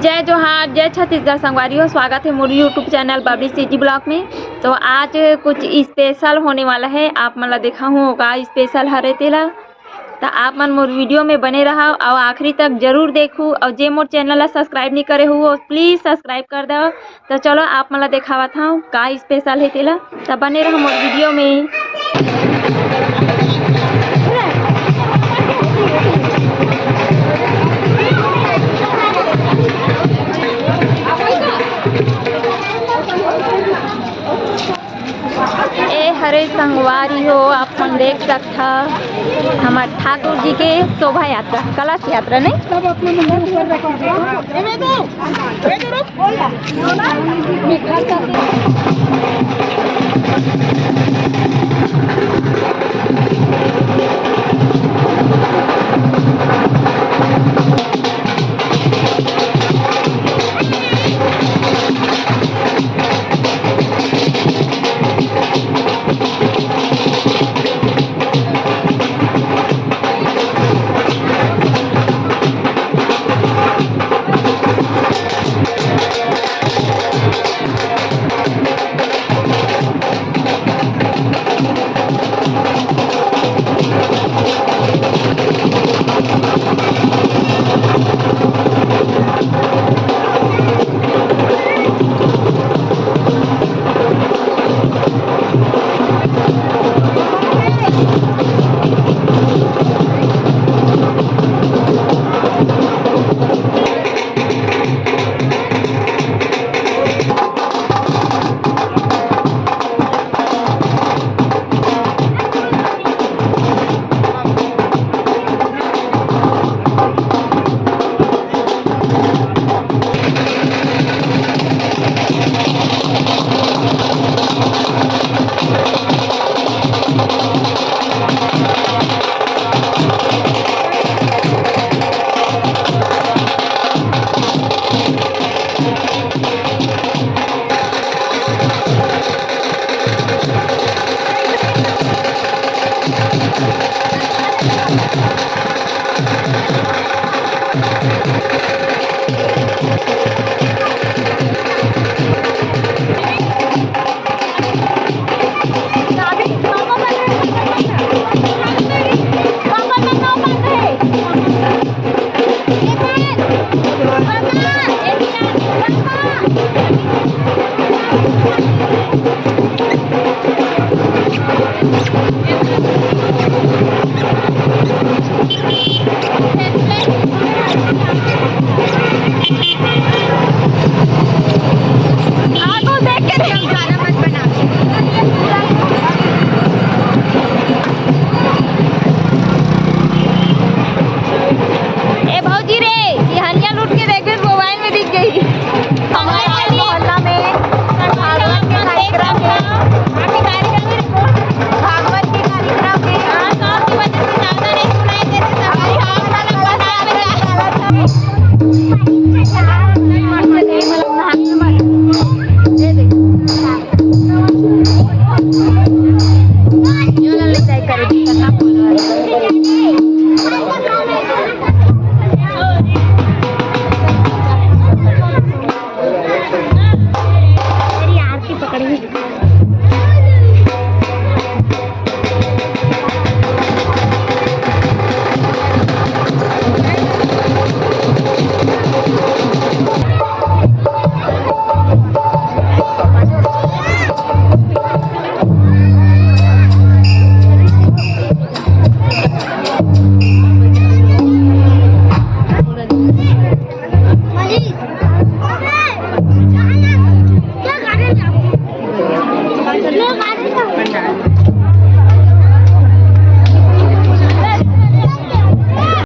जय जोहार, जय छत्तीसगढ़ संगवारी हो। स्वागत है मोर YouTube channel Babli CG blog में। तो आज कुछ स्पेशल होने वाला है, आप मन ला देखा हूँ का स्पेशल हरे तेला। तो आप मन मोर वीडियो में बने रहो और आखिरी तक जरूर देखूँ। और जे मोर चैनल ला सब्सक्राइब नहीं करे हो प्लीज़ सब्सक्राइब कर दो। तो चलो आप मन ला देखावत हूँ का स्पेशल है तेला। तो बने रहो मोर वीडियो में। ए हरे संगवारी हो, आप मन देख सकता हमारे ठाकुर जी के शोभा यात्रा, कलश यात्रा नहीं। Look,